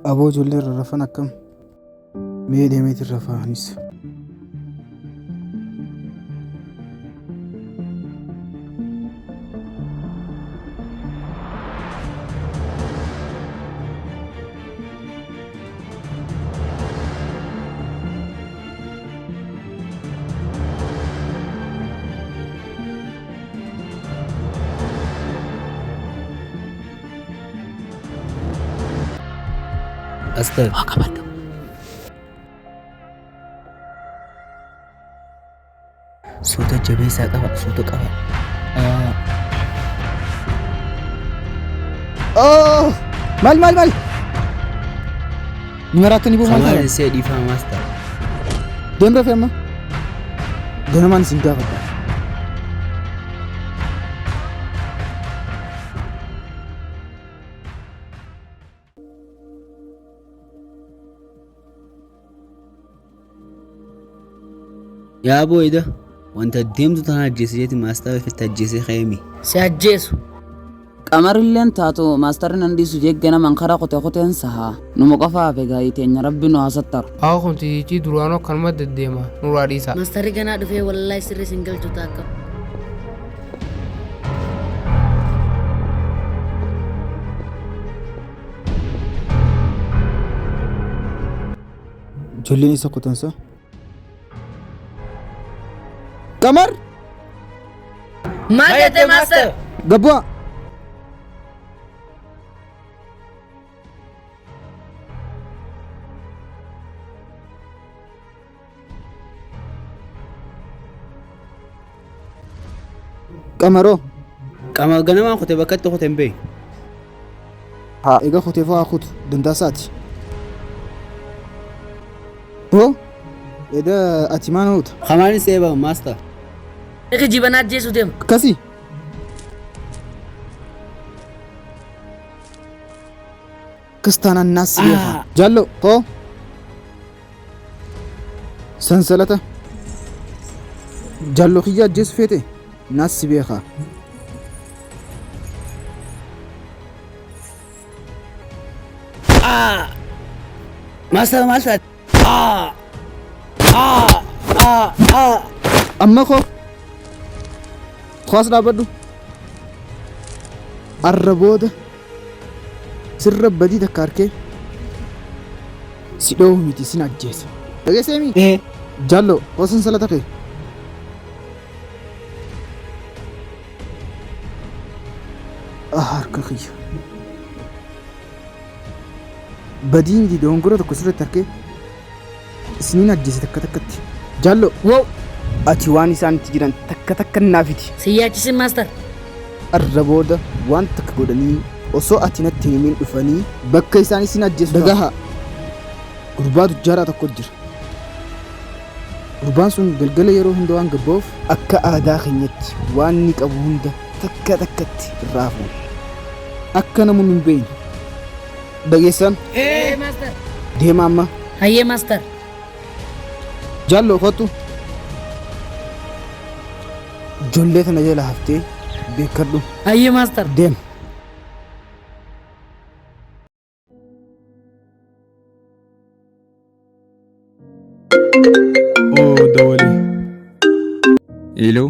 أبو جولي الرفان كم ميدي ميت الرفانيس أستاذ صوت الجبيسة قبل صوت قبل مال نمراتني بو خمار مال سيدي فهم أستاذ دم رفيع ما دهنا سنقافة يا أبو إيه وأنت ديمت تناجسيتي ما أستوى في التجسي خيمي سجّيسو قمر اللين تاتو ماستر نندي سجيك جنا من خرا قطة سها نمقفا بجايتين ربي نواسطر أو كنتي تي درانو كلمة دديما نوراديسا ماستر جنا دفع والله سر سنجل جتاكا جوليني سقطنسا كمر ما جت ماستر قبوا كمرو كما جنما خطي بكت خطي بي ها إيجا خطي فا خط دنداساتي هو إذا أتمان هوت خمار سيبا ماستر إخي جيبانات جيسو ديم كسي كستانا الناس جالو هو سنسلته جالو خيات جيس فيتي ناس بيخا ماستر أما خو خاص رابدو الربودة سر بدي تكاركي سيدو ميتي سينا جيس دقي سيمي إيه جالو وسن سلطة هاركخي بدين دي دونغورو تكسر تركي سنين أجلس تكتكت جالو واو ati waan isaan itti jiran takka naafiti سياتي ماستر arra booda waan takka godhanii osoo ati natti himin dhufanii bakka isaan isin ajjeesu dagaha gurbaa tujjaaraa tokko jira gurbaan sun galgala yeroo hunda waan gabba'uuf akka aadaa keenyatti waan ni qabu hunda takkatti irraa fuun akka namoonni hin beekne dhageessan إيه ماستر deema amma هيا ماستر jaalloo kottu ijoollee tana jala haftee beekadhu هيا ماستر deem Oh, dawali. Hello.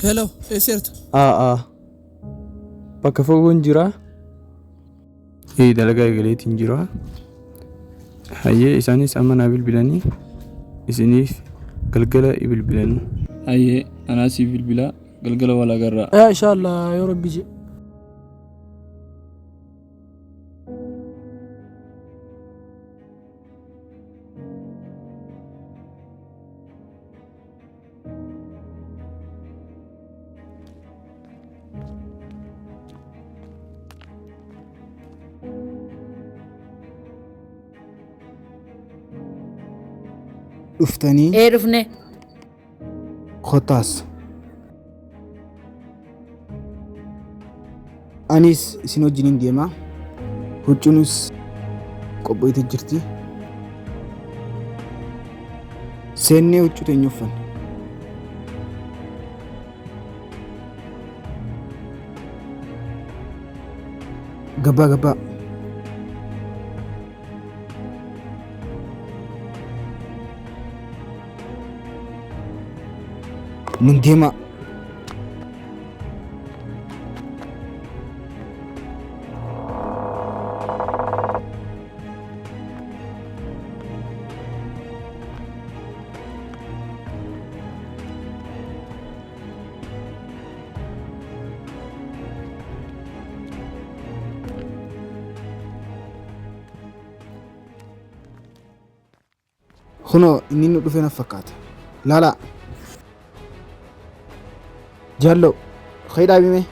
Hello, eesirtu? Bakka fogoon jira. Dalagaa eegaleetiin jira. Hayyee isaanis amma naa bilbilanii isiniif galgala bilbilan. Hayyee anaasii bilbilaa galgala wal agarraa. inshallah yoo rabbi je dhuftanii إيه رفني kottaas anis isin wajjiniin deema huccuunis qopho'ite jirti seennee huccuu teenya uffan gabbaa من ديما خنو إني ندفن فكات لا جالو خير أبي مي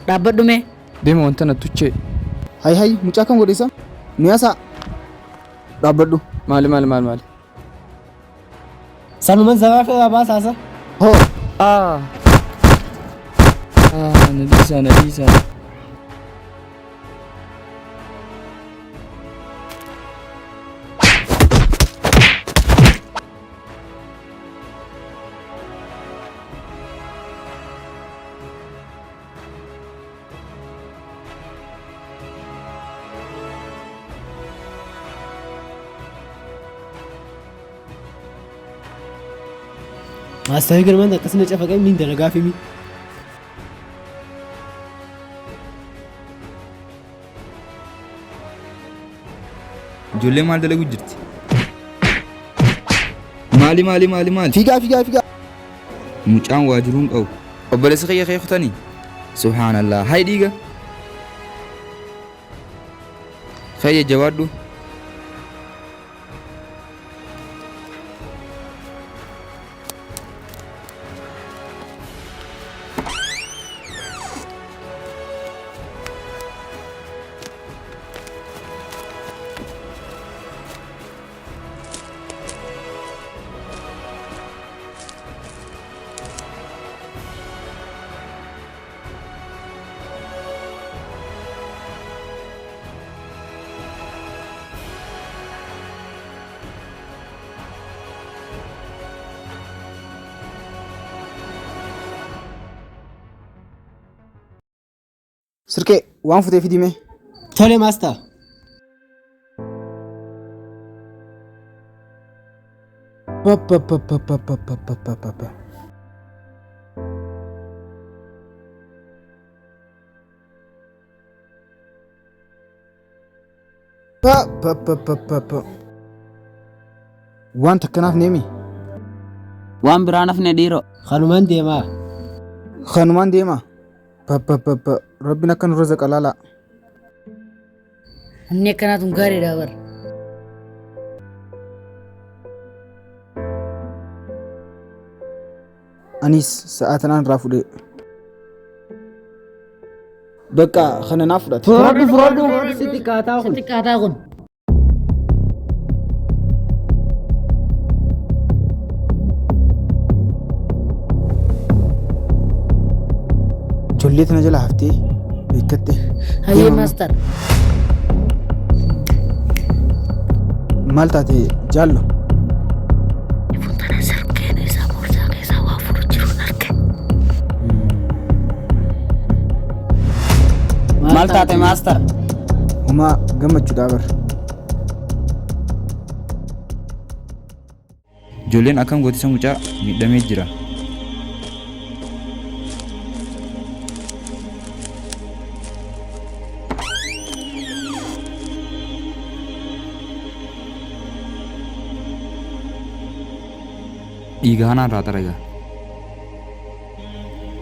Dhaabbadhu mee? Deema wanta na tuchee. هاي مچاكم غوريسا نياسا دابدو Maali. Sanuman sabaa fi babaa saasa. هو Nadiisa. Maastaa garmaan akkasina cafaqee miin dalagaa fi mii. Ijoollee maal dalagu jirti? Maali? فيقا Mucaan waajiruun qabu. Obboleessa kiyya kee kutanii. Subhaanallah. Hay dhiiga. Kayya jawaadhu. سركي وان فتي في ديمه Tole maastaa. با وان تكناف نيمي waan biraan hafne dhiiroo. Kanumaan deemaa. خانمان ديما با ربنا كان رزق لالا Inni akkanaatu gaariidha bar. أنيس ساعتنا نرافو بقى خلينا نفرط Furadhu sitti qaataa kun. Xiqqaataa kun. جوليتنا جلا هفتي بيكتي Hayyee maastar. مال تاتي جالو Fuuldura sarkeen isaa boorsaa keessaa waa furu jiruun arge. Maal taate maastar? هما قمت دابر Ijoolleen akkam gootisa mucaa miidhamee jira. Dhiiga hanaan irraa xaraga.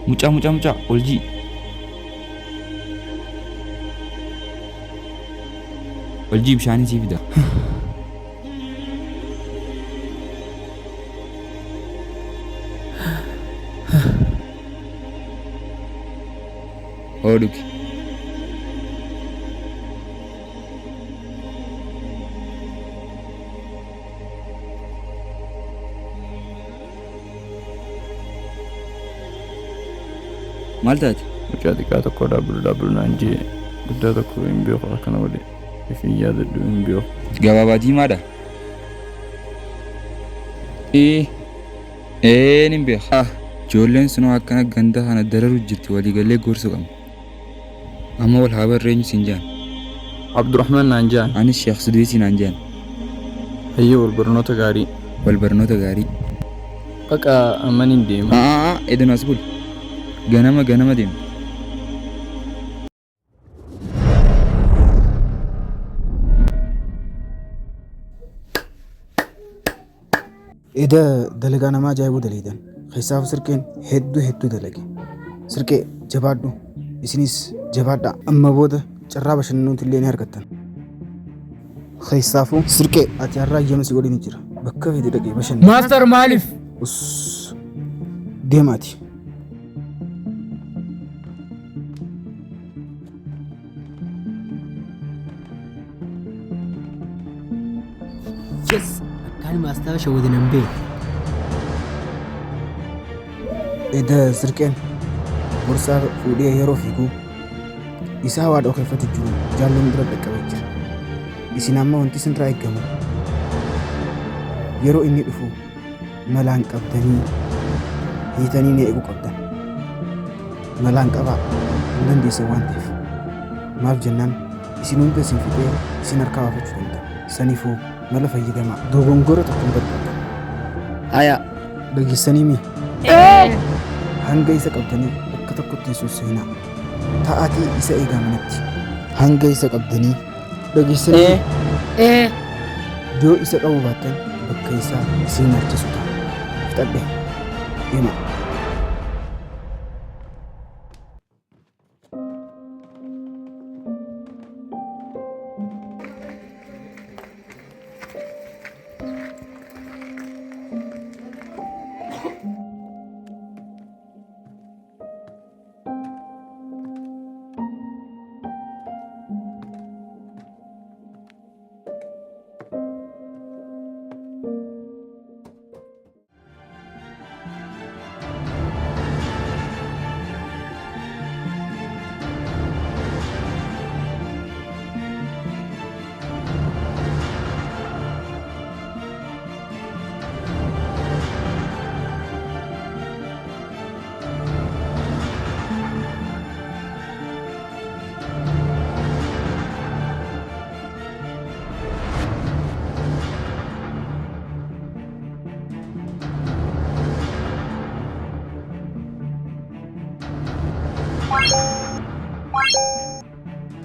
Mucaa oljii. Oljii bishaanii sii fida. Oduki. Maal taate? Mucaa xiqqaa tokko dhaabbulu naan jee guddaa tokko hin beeku akkana godhe ifin yaadadhu hin beeku. Gabaabaa diimaadha. Nin beeka. Ijoolleen sunoo akkana ganda kana dararu jirti waliigallee gorsu qabna. Amma wal haa barreenyu siin jaan. Abdurrahmaan naan jaan. Anis Sheekh Sidiisii naan jaan. Hayyee wal barnoota gaarii. wal barnoota gaarii. Qaqa amman hin deema. Edan as bul. Ganama deema. Eda dalagaa namaa ajaa'ibuu daleedan. Keessaaf sirqeen hedduu dalage. Sirqee jabaadhu. Isinis jabaadhaa. Amma booda carraa bashannanuuti illee ni argattan. Keessaafuu sirqee ati har'aa ayyama si godhin jira. Bakka fedhe dhaqee bashannana. Maastar maaliif? Deemaati. Yes! Akkaan maastaara shawwatan hin beeku. Eda sirqeen borsaa fuudhee yeroo fiiguu isaa waa dhokeffatu jiru jaallan bira dhaqqabee jira. Isin amma wanti isinirraa eeggamu yeroo inni dhufu malaan qabdanii hiitanii ni eeguu qabdan. Malaan qabaa hin dandeessan waan ta'eef. Maaf jennaan isin hunda isin fixee isin harkaa baafachuu danda'a. Saniifuu mala fayyadamaa dogongora tokko hin barbaadu. Haya. Dhageessanii mi? Hanga isa qabdanii bakka tokkotti hin seenaa. Ta'aatii isa eegaa manatti. Hanga isa qabdanii dhageessanii yoo isa qabu baattan bakka isaa isin harkisu ta'a. Fixadhe deema.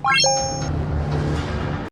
What?